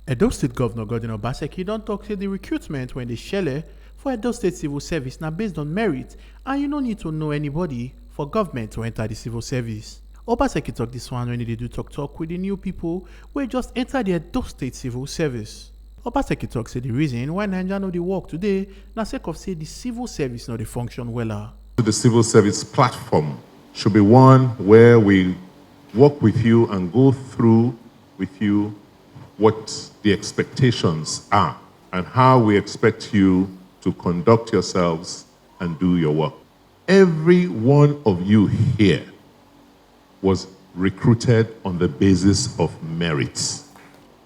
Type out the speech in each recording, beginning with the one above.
Edo State Governor Gordon Obaseki don tok say the recruitment wey dey shele for Edo State civil service na based on merit and you no need to know anybody for government to enter the civil service. Obaseki tok dis one wen e dey do tok with the new people wey just enter the Edo State civil service. Obaseki tok say the reason why Naija no dey work today na sake of say the civil service no dey function wella. The civil service platform should be one where we work with you and go through with you what the expectations are and how we expect you to conduct yourselves and do your work. Every one of you here was recruited on the basis of merits.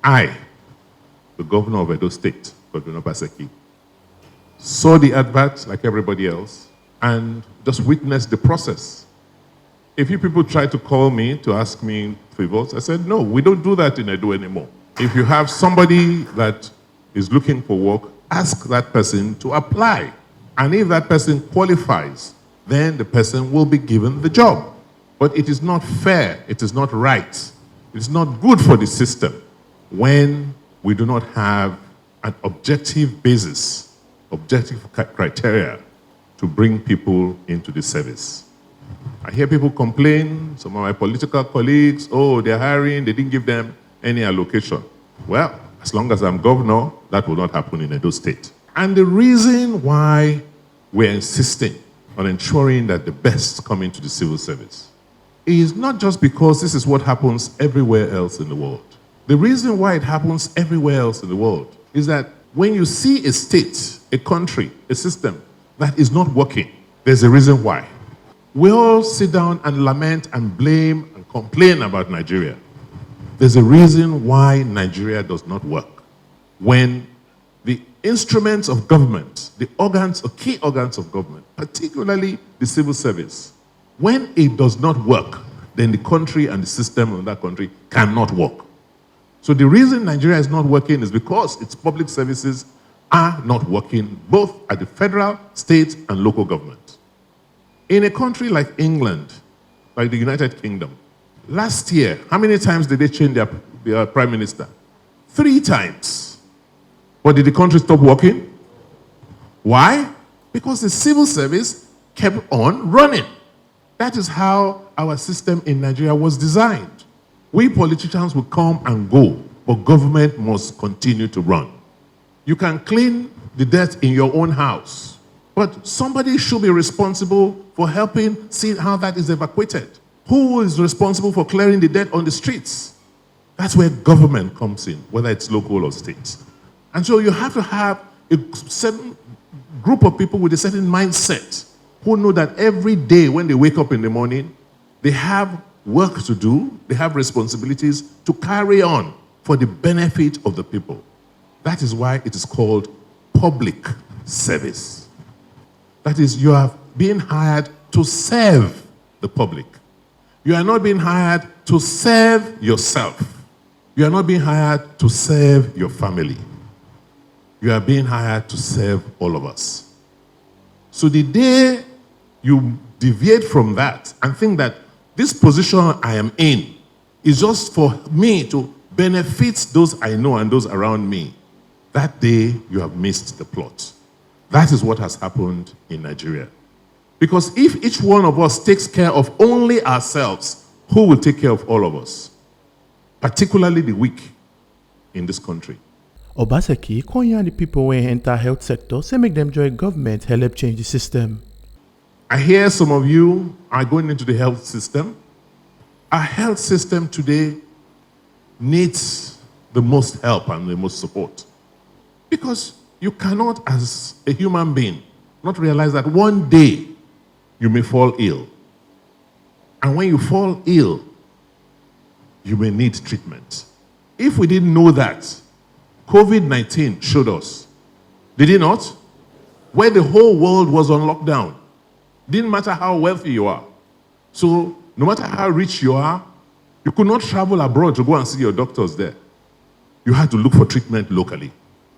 I, the governor of Edo State, Gordon Obaseki, saw the advert like everybody else and just witnessed the process. A few people tried to call me to ask me favors. I said, no, we don't do that in Edo anymore. If you have somebody that is looking for work, ask that person to apply. And if that person qualifies, then the person will be given the job. But it is not fair, it is not right, it's not good for the system when we do not have an objective basis, objective criteria to bring people into the service. I hear people complain, some of my political colleagues, oh, they're hiring, they didn't give them any allocation. Well, as long as I'm governor, that will not happen in Edo State. And the reason why we're insisting on ensuring that the best come into the civil service is not just because this is what happens everywhere else in the world. The reason why it happens everywhere else in the world is that when you see a state, a country, a system that is not working, there's a reason why. We all sit down and lament and blame and complain about Nigeria. There's a reason why Nigeria does not work. When the instruments of government, the organs or key organs of government, particularly the civil service, when it does not work, then the country and the system of that country cannot work. So the reason Nigeria is not working is because its public services are not working, both at the federal, state, and local government. In a country like England, like the United Kingdom, last year, how many times did they change their prime minister? 3 times. But did the country stop working? Why? Because the civil service kept on running. That is how our system in Nigeria was designed. We politicians will come and go, but government must continue to run. You can clean the dirt in your own house, but somebody should be responsible for helping see how that is evacuated. Who is responsible for clearing the dirt on the streets? That's where government comes in, whether it's local or state. And so you have to have a certain group of people with a certain mindset who know that every day when they wake up in the morning, they have work to do, they have responsibilities to carry on for the benefit of the people. That is why it is called public service. That is, you are being hired to serve the public. You are not being hired to serve yourself. You are not being hired to serve your family. You are being hired to serve all of us. So the day you deviate from that and think that this position I am in is just for me to benefit those I know and those around me, that day you have missed the plot. That is what has happened in Nigeria. Because if each one of us takes care of only ourselves, who will take care of all of us? Particularly the weak in this country. Obaseki kon yarn the people wey enter health sector say make them join government help change the system. I hear some of you are going into the health system. Our health system today needs the most help and the most support. Because you cannot, as a human being, not realize that one day you may fall ill. And when you fall ill, you may need treatment. If we didn't know that, COVID-19 showed us. Did it not? Where the whole world was on lockdown. Didn't matter how wealthy you are. So no matter how rich you are, you could not travel abroad to go and see your doctors there. You had to look for treatment locally.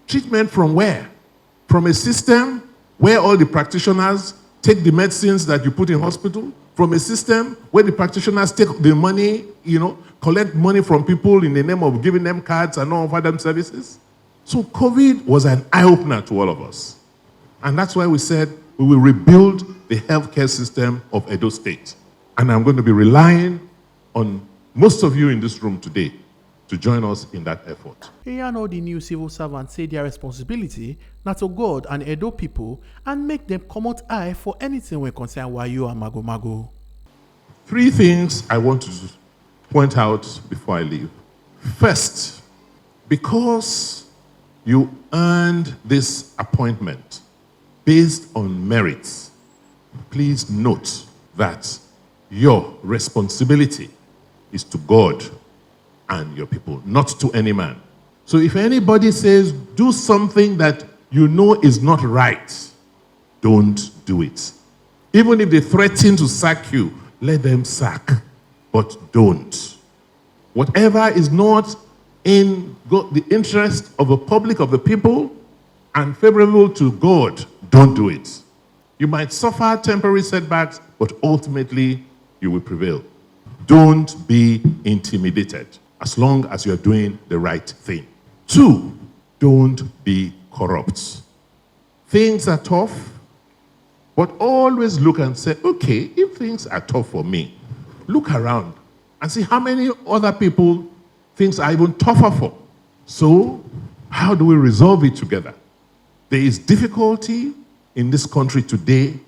Treatment from where? From a system where all the practitioners take the medicines that you put in hospital, from a system where the practitioners take the money, collect money from people in the name of giving them cards and not offer them services. So COVID was an eye-opener to all of us. And that's why we said we will rebuild the healthcare system of Edo State. And I'm going to be relying on most of you in this room today to join us in that effort. Here and all the new civil servants say their responsibility not to God and Edo people and make them come out eye for anything when concern Wayo and Mago Mago. 3 things I want to point out before I leave. First, because you earned this appointment based on merits, please note that your responsibility is to God and your people, not to any man. So if anybody says, do something that you know is not right, don't do it. Even if they threaten to sack you, let them sack, but don't. Whatever is not in the interest of the public, of the people, and favorable to God, don't do it. You might suffer temporary setbacks, but ultimately you will prevail. Don't be intimidated as long as you're doing the right thing. 2, don't be corrupt. Things are tough, but always look and say, okay, if things are tough for me, look around and see how many other people things are even tougher for. So, how do we resolve it together? There is difficulty in this country today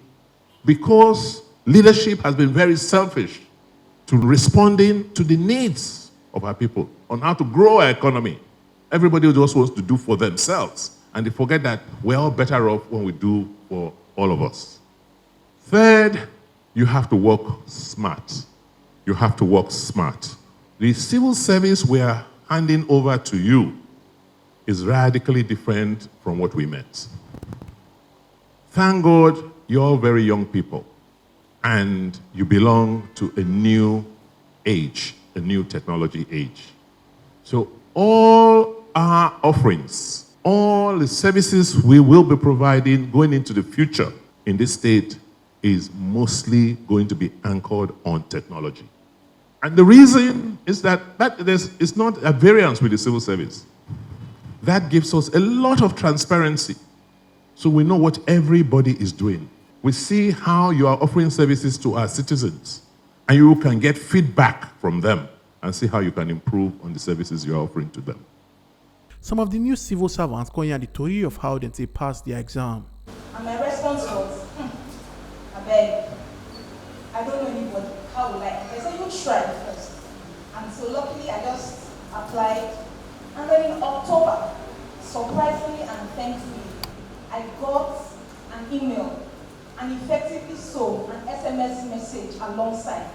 because leadership has been very selfish to responding to the needs of our people on how to grow our economy. Everybody just wants to do for themselves, and they forget that we're all better off when we do for all of us. Third, you have to work smart. You have to work smart. The civil service we are handing over to you is radically different from what we met. Thank God you're all very young people and you belong to a new age, a new technology age. So all our offerings, all the services we will be providing going into the future in this state is mostly going to be anchored on technology. And the reason is that it's not a variance with the civil service. That gives us a lot of transparency. So we know what everybody is doing. We see how you are offering services to our citizens. And you can get feedback from them and see how you can improve on the services you are offering to them. Some of the new civil servants going hear the story of how they passed their exam. And my response was, I beg, I don't know anybody. How will I? I said, you try first. And so luckily I just applied. And then in October, surprisingly and thankfully, I got an email, and effectively so, an SMS message alongside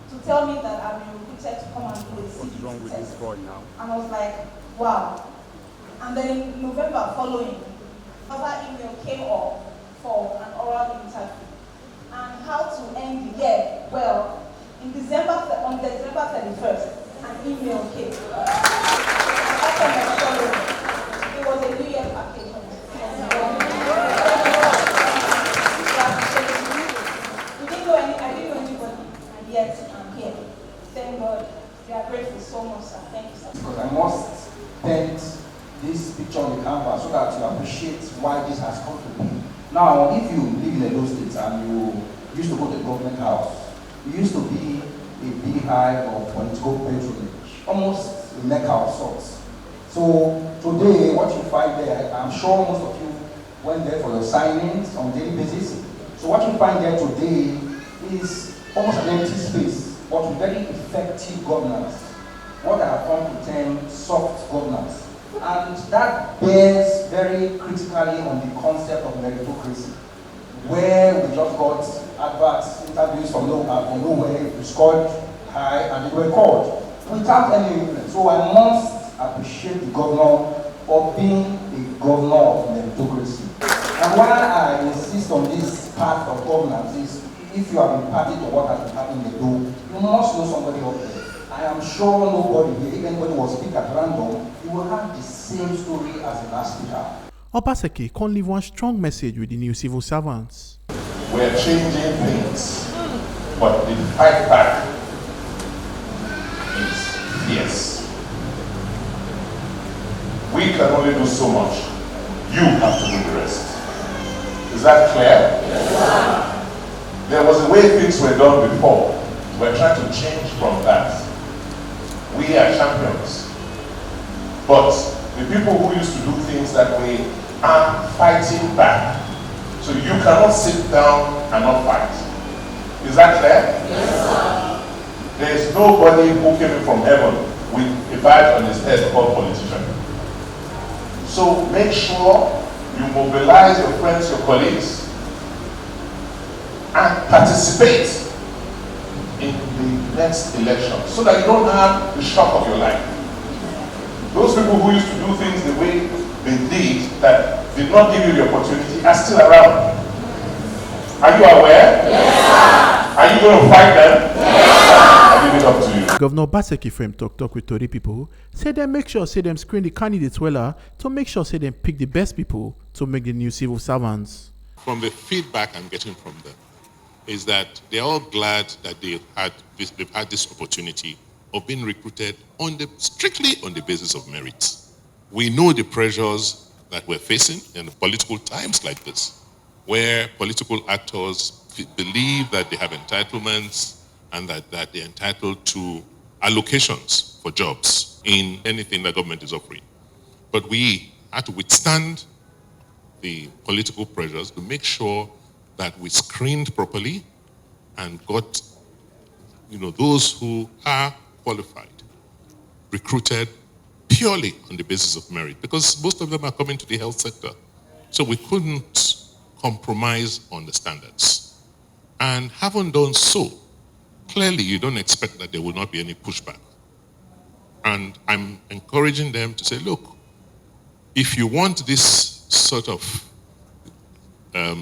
to tell me that I've been recruited to come and do a CBT test. And I was like, wow. And then in November following, another email came up for an oral interview. And how to end the year? Well, on December 31st, an email came. It was a New Year package. I didn't know anybody, and yet I'm here. Thank God. We are grateful so much, sir. Thank you, sir. Because I must paint this picture on the canvas so that you appreciate why this has come to be. Now, if you live in Edo State and you used to go to the government house, it used to be a beehive of political patronage, almost a Mecca of sorts. So today, what you find there, I'm sure most of you went there for your signings on a daily basis. So what you find there today is almost an empty space, but with very effective governance. What I have come to term soft governance. And that bears very critically on the concept of meritocracy, where we just got adverts, interviews from nowhere, we scored high, and they were called without any influence. So I must appreciate the governor for being a governor of meritocracy. And why I insist on this part of governance is, if you have been party to what has been happening in the Edo, you must know somebody up there. I am sure nobody here, if anybody was speak at random, you will have the same story as the last speaker. Obaseki can leave one strong message with the new civil servants. We are changing things, but the fight back is Yes. We can only do so much. You have to do the rest. Is that clear? Yes. There was a way things were done before. We're trying to change from that. We are champions. But the people who used to do things that way are fighting back. So you cannot sit down and not fight. Is that clear? Yes, sir. There is nobody who came in from heaven with a badge on his head called politician. So make sure you mobilize your friends, your colleagues, and participate in the next election so that you don't have the shock of your life. Those people who used to do things the way they did that did not give you the opportunity are still around. Are you aware? Yes, sir. Are you going to fight them? Yes, I leave it up to you. Governor Obaseki frame talk with Tori people, say them make sure say them screen the candidates well to make sure say them pick the best people to make the new civil servants. From the feedback I'm getting from them is that they're all glad that they've had this opportunity of being recruited strictly on the basis of merit. We know the pressures that we're facing in political times like this, where political actors believe that they have entitlements and that they're entitled to allocations for jobs in anything the government is offering. But we had to withstand the political pressures to make sure that we screened properly and got those who are qualified recruited purely on the basis of merit, because most of them are coming to the health sector. So we couldn't compromise on the standards. And having done so, clearly you don't expect that there will not be any pushback. And I'm encouraging them to say, look, if you want this sort of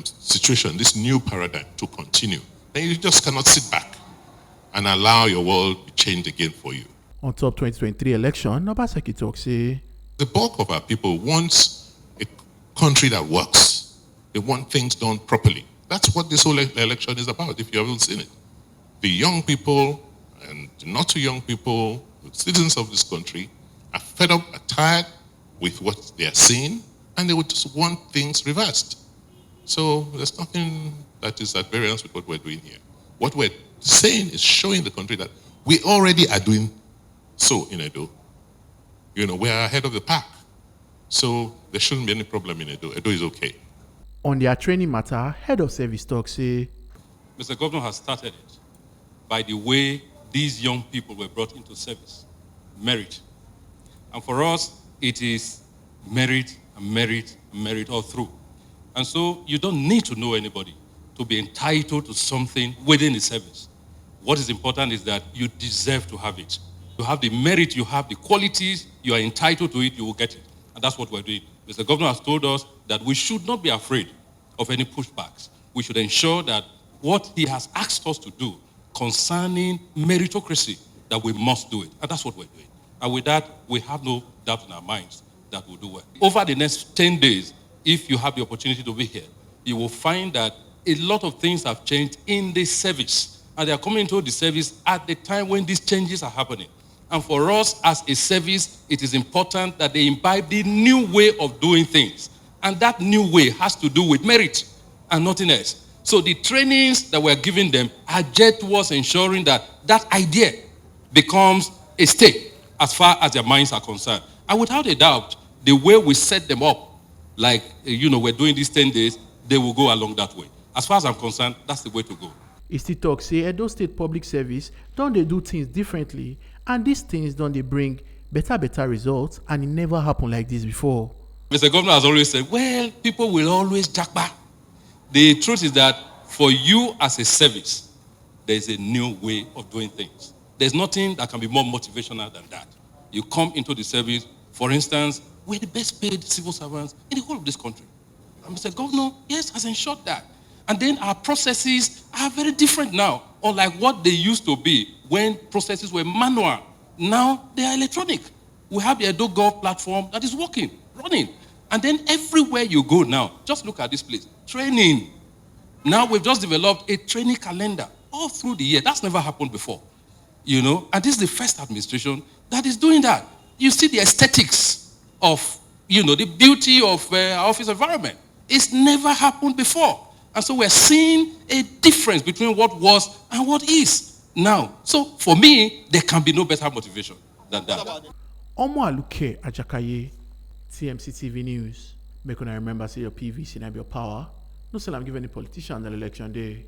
situation, this new paradigm to continue, then you just cannot sit back and allow your world to change again for you. On top 2023 election, Obaseki talk say, the bulk of our people wants a country that works. They want things done properly. That's what this whole election is about, if you haven't seen it. The young people and the not too young people, the citizens of this country, are fed up, are tired with what they are seeing, and they would just want things reversed. So there's nothing that is at variance with what we're doing here. What we're saying is showing the country that we already are doing so in Edo. We are ahead of the pack. So there shouldn't be any problem in Edo. Edo is okay. On their training matter, head of service talk say, Mr. Governor has started it by the way these young people were brought into service. Merit. And for us, it is merit and merit and merit all through. And so you don't need to know anybody to be entitled to something within the service. What is important is that you deserve to have it. You have the merit, you have the qualities, you are entitled to it, you will get it. And that's what we're doing. Mr. Governor has told us that we should not be afraid of any pushbacks. We should ensure that what he has asked us to do concerning meritocracy, that we must do it. And that's what we're doing. And with that, we have no doubt in our minds that we'll do well. Over the next 10 days, if you have the opportunity to be here, you will find that a lot of things have changed in the service. And they are coming into the service at the time when these changes are happening. And for us as a service, it is important that they imbibe the new way of doing things. And that new way has to do with merit and nothing else. So the trainings that we're giving them are geared towards ensuring that that idea becomes a stay as far as their minds are concerned. And without a doubt, the way we set them up, like, we're doing these 10 days, they will go along that way. As far as I'm concerned, that's the way to go. He still talk say Edo State Public Service don't they do things differently, and these things don't they bring better results, and it never happened like this before. Mr. Governor has always said, well, people will always jack back. The truth is that for you as a service, there's a new way of doing things. There's nothing that can be more motivational than that. You come into the service, for instance, we're the best paid civil servants in the whole of this country. And Mr. Governor, yes, has ensured that. And then our processes are very different now, unlike what they used to be when processes were manual. Now they are electronic. We have the EdoGov platform that is working, running. And then everywhere you go now, just look at this place, training. Now we've just developed a training calendar all through the year. That's never happened before, And this is the first administration that is doing that. You see the aesthetics of, the beauty of our office environment. It's never happened before. And so we're seeing a difference between what was and what is now. So for me, there can be no better motivation than that. Omo Aluke Ajakaye, TMC TV News. Make una remember say your PVC and your power. No say I'm giving any politician the election day.